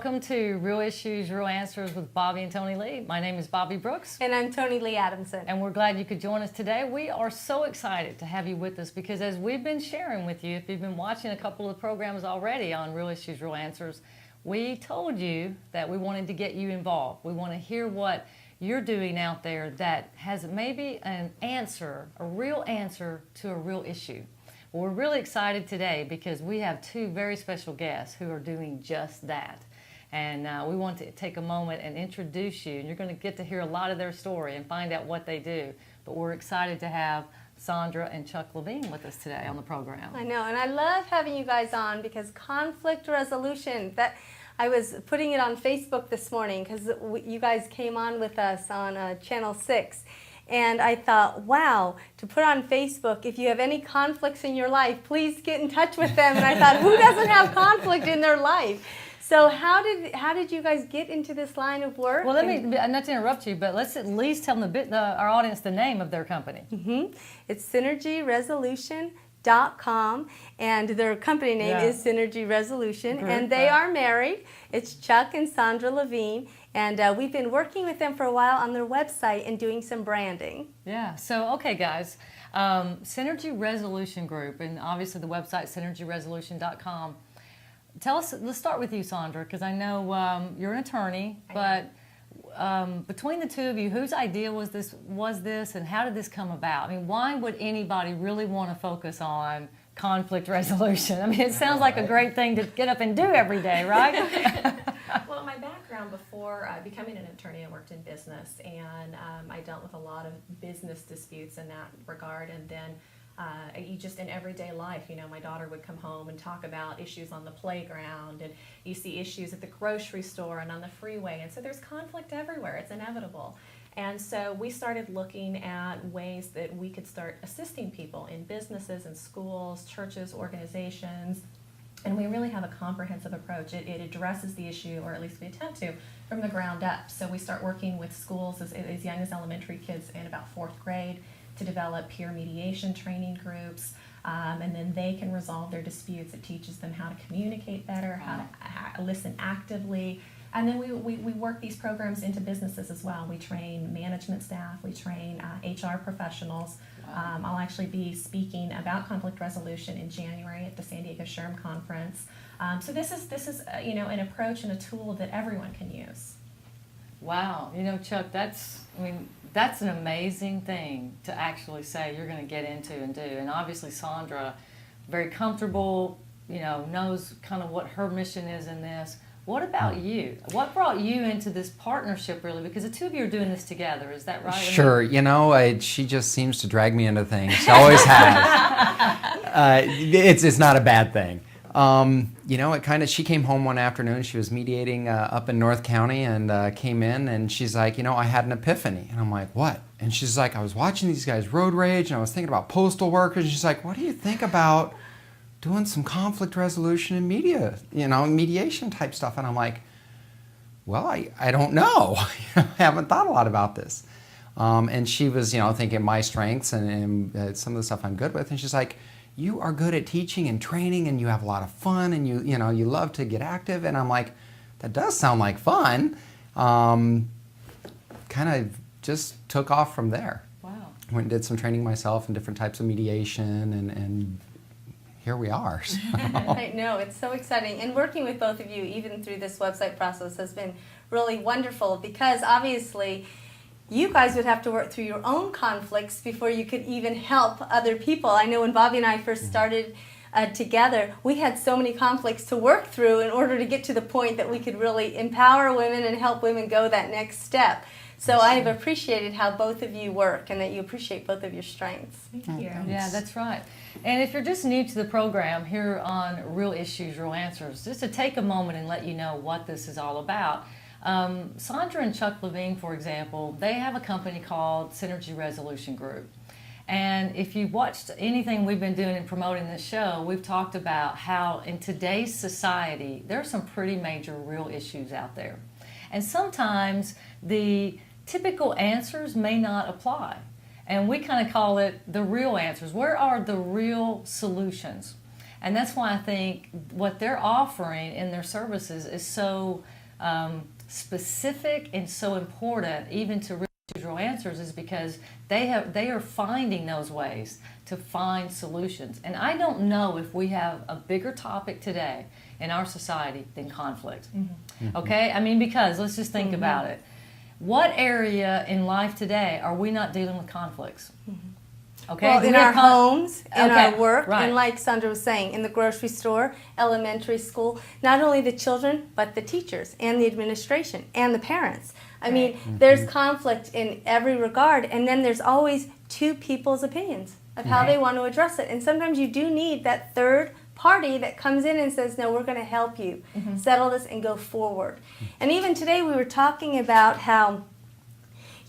welcome to Real Issues, Real Answers with Bobby and Tony Lee. My name is Bobby Brooks. And I'm Tony Lee Adamson. And we're glad you could join us today. We are so excited to have you with us because as we've been sharing with you, if you've been watching a couple of programs already on Real Issues, Real Answers, we told you that we wanted to get you involved. We want to hear what you're doing out there that has maybe an answer, a real answer to a real issue. Well, we're really excited today because we have two very special guests who are doing just that. And we want to take a moment and introduce you. And you're going to get to hear a lot of their story and find out what they do. But we're excited to have Sandra and Chuck Levine with us today on the program. I know, and I love having you guys on because conflict resolution, that I was putting it on Facebook this morning because you guys came on with us on Channel 6. And I thought, wow, to put on Facebook, if you have any conflicts in your life, please get in touch with them. And I thought, who doesn't have conflict in their life? So how did you guys get into this line of work? Well, not to interrupt you, but let's at least tell our audience the name of their company. Mm-hmm. It's synergyresolution.com, and their company name is Synergy Resolution, and they are married. It's Chuck and Sandra Levine, and we've been working with them for a while on their website and doing some branding. Yeah, so okay guys, Synergy Resolution Group, and obviously the website synergyresolution.com. Tell us, let's start with you, Sandra, because I know you're an attorney, but between the two of you, whose idea was this, and how did this come about? I mean, why would anybody really want to focus on conflict resolution? I mean, it sounds like a great thing to get up and do every day, right? Well, my background before becoming an attorney, I worked in business, and I dealt with a lot of business disputes in that regard, and then you just in everyday life, you know, my daughter would come home and talk about issues on the playground, and you see issues at the grocery store and on the freeway, and so there's conflict everywhere. It's inevitable. And so we started looking at ways that we could start assisting people in businesses and schools, churches, organizations, and we really have a comprehensive approach. It addresses the issue, or at least we attempt to, from the ground up. So we start working with schools as young as elementary kids in about 4th grade to develop peer mediation training groups, and then they can resolve their disputes. It teaches them how to communicate better, how to listen actively, and then we work these programs into businesses as well. We train management staff, we train HR professionals. Wow. I'll actually be speaking about conflict resolution in January at the San Diego SHRM conference. So this is an approach and a tool that everyone can use. Wow, you know, Chuck, that's an amazing thing to actually say you're going to get into and do. And obviously Sandra, very comfortable, you know, knows kind of what her mission is in this. What about you? What brought you into this partnership, really? Because the two of you are doing this together, is that right? Sure. You know, she just seems to drag me into things. She always has. It's not a bad thing. You know, she came home one afternoon. She was mediating up in North County and came in and she's like, you know, I had an epiphany. And I'm like, what? And she's like, I was watching these guys road rage and I was thinking about postal workers. And she's like, what do you think about doing some conflict resolution and mediation type stuff? And I'm like, well, I don't know. I haven't thought a lot about this. And she was, you know, thinking my strengths and some of the stuff I'm good with. And she's like, you are good at teaching and training and you have a lot of fun and you love to get active. And I'm like, that does sound like fun. Kind of just took off from there. Wow. Went and did some training myself in different types of mediation and here we are. So. I know, it's so exciting. And working with both of you, even through this website process, has been really wonderful because obviously you guys would have to work through your own conflicts before you could even help other people. I know when Bobby and I first started together, we had so many conflicts to work through in order to get to the point that we could really empower women and help women go that next step. So I have appreciated how both of you work and that you appreciate both of your strengths. Thank you. Yeah, that's right. And if you're just new to the program here on Real Issues, Real Answers, just to take a moment and let you know what this is all about. Sandra and Chuck Levine, for example, they have a company called Synergy Resolution Group. And if you've watched anything we've been doing in promoting this show, we've talked about how in today's society, there are some pretty major real issues out there. And sometimes the typical answers may not apply. And we kind of call it the real answers. Where are the real solutions? And that's why I think what they're offering in their services is so specific and so important, even to real answers, is because they are finding those ways to find solutions. And I don't know if we have a bigger topic today in our society than conflict. Okay? I mean, because let's just think about it. What area in life today are we not dealing with conflicts? Okay? Well, in our homes, in Okay, our work, right. and like Sandra was saying, in the grocery store, elementary school, not only the children, but the teachers and the administration and the parents. I mean, there's conflict in every regard, and then there's always two people's opinions of how they want to address it. And sometimes you do need that third party that comes in and says, no, we're going to help you settle this and go forward. And even today we were talking about how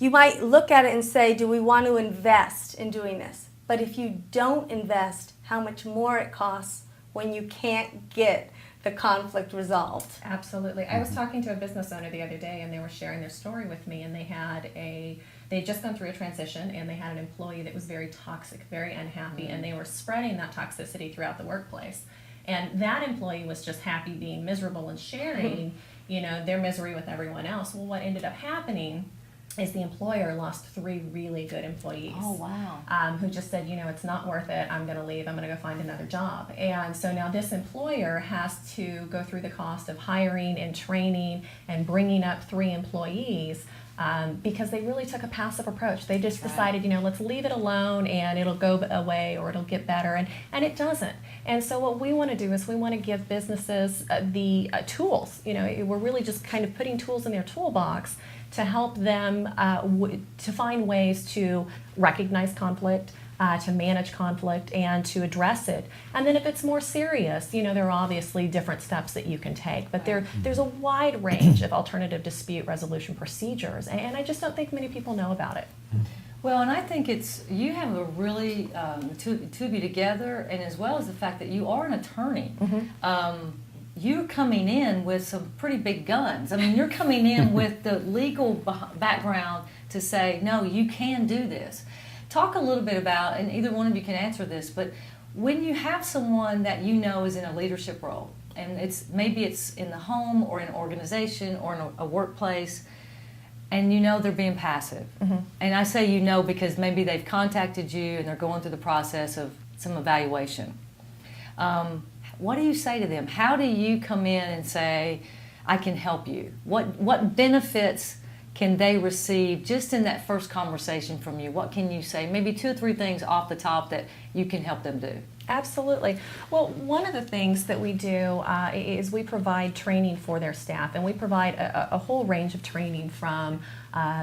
you might look at it and say, do we want to invest in doing this? But if you don't invest, how much more it costs when you can't get the conflict resolved. Absolutely. I was talking to a business owner the other day, and they were sharing their story with me, and they had just gone through a transition, and they had an employee that was very toxic, very unhappy, and they were spreading that toxicity throughout the workplace. And that employee was just happy being miserable and sharing, their misery with everyone else. Well, what ended up happening is the employer lost 3 really good employees. Oh, wow. Who just said, it's not worth it, I'm going to leave, I'm going to go find another job. And so now this employer has to go through the cost of hiring and training and bringing up 3 employees because they really took a passive approach. They just decided, let's leave it alone and it'll go away or it'll get better, and it doesn't. And so what we want to do is we want to give businesses the tools. We're really just kind of putting tools in their toolbox to help them to find ways to recognize conflict, to manage conflict, and to address it. And then if it's more serious, there are obviously different steps that you can take. But there's a wide range of alternative dispute resolution procedures, and I just don't think many people know about it. Well, and I think you have a really, two of you together, and as well as the fact that you are an attorney. You're coming in with some pretty big guns. I mean, you're coming in with the legal background to say, no, you can do this. Talk a little bit about, and either one of you can answer this, but when you have someone that is in a leadership role, and maybe it's in the home or in an organization or in a workplace, and they're being passive. And I say because maybe they've contacted you and they're going through the process of some evaluation. What do you say to them? How do you come in and say, I can help you? What benefits can they receive just in that first conversation from you? What can you say? Maybe 2 or 3 things off the top that you can help them do. Absolutely. Well, one of the things that we do is we provide training for their staff, and we provide a whole range of training from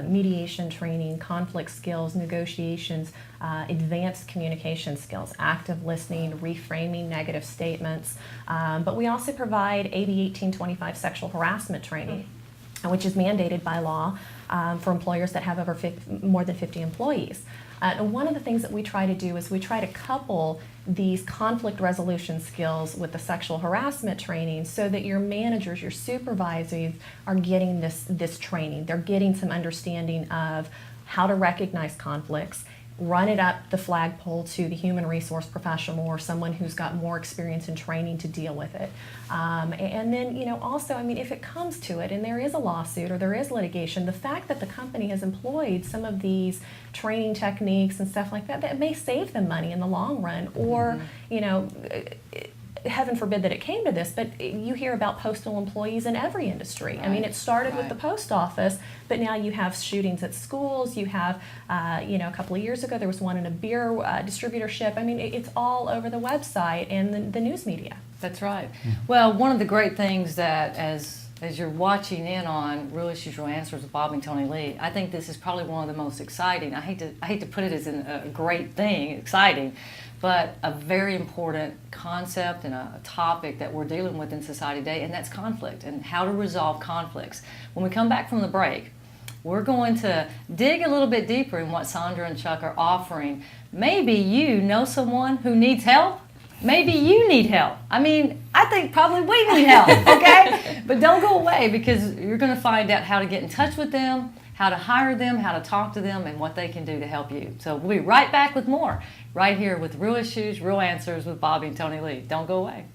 mediation training, conflict skills, negotiations, advanced communication skills, active listening, reframing negative statements. But we also provide AB 1825 sexual harassment training, which is mandated by law for employers that have more than 50 employees. And one of the things that we try to do is we try to couple these conflict resolution skills with the sexual harassment training so that your managers, your supervisors are getting this training. They're getting some understanding of how to recognize conflicts, run it up the flagpole to the human resource professional or someone who's got more experience in training to deal with it. And then, also, if it comes to it and there is a lawsuit or there is litigation, the fact that the company has employed some of these training techniques and stuff like that may save them money in the long run. Or, heaven forbid that it came to this, but you hear about postal employees in every industry. Right. It started with the post office, but now you have shootings at schools. You have, a couple of years ago there was one in a beer distributorship. It's all over the website and the news media. That's right. Well, one of the great things that as you're watching in on Real Issues, Real Answers with Bob and Tony Lee, I think this is probably one of the most exciting. I hate to put it as a great thing, exciting, but a very important concept and a topic that we're dealing with in society today, and that's conflict and how to resolve conflicts. When we come back from the break, we're going to dig a little bit deeper in what Sandra and Chuck are offering. Maybe you know someone who needs help. Maybe you need help. I think probably we need help, okay? But don't go away, because you're going to find out how to get in touch with them, how to hire them, how to talk to them, and what they can do to help you. So we'll be right back with more right here with Real Issues, Real Answers with Bobby and Tony Lee. Don't go away.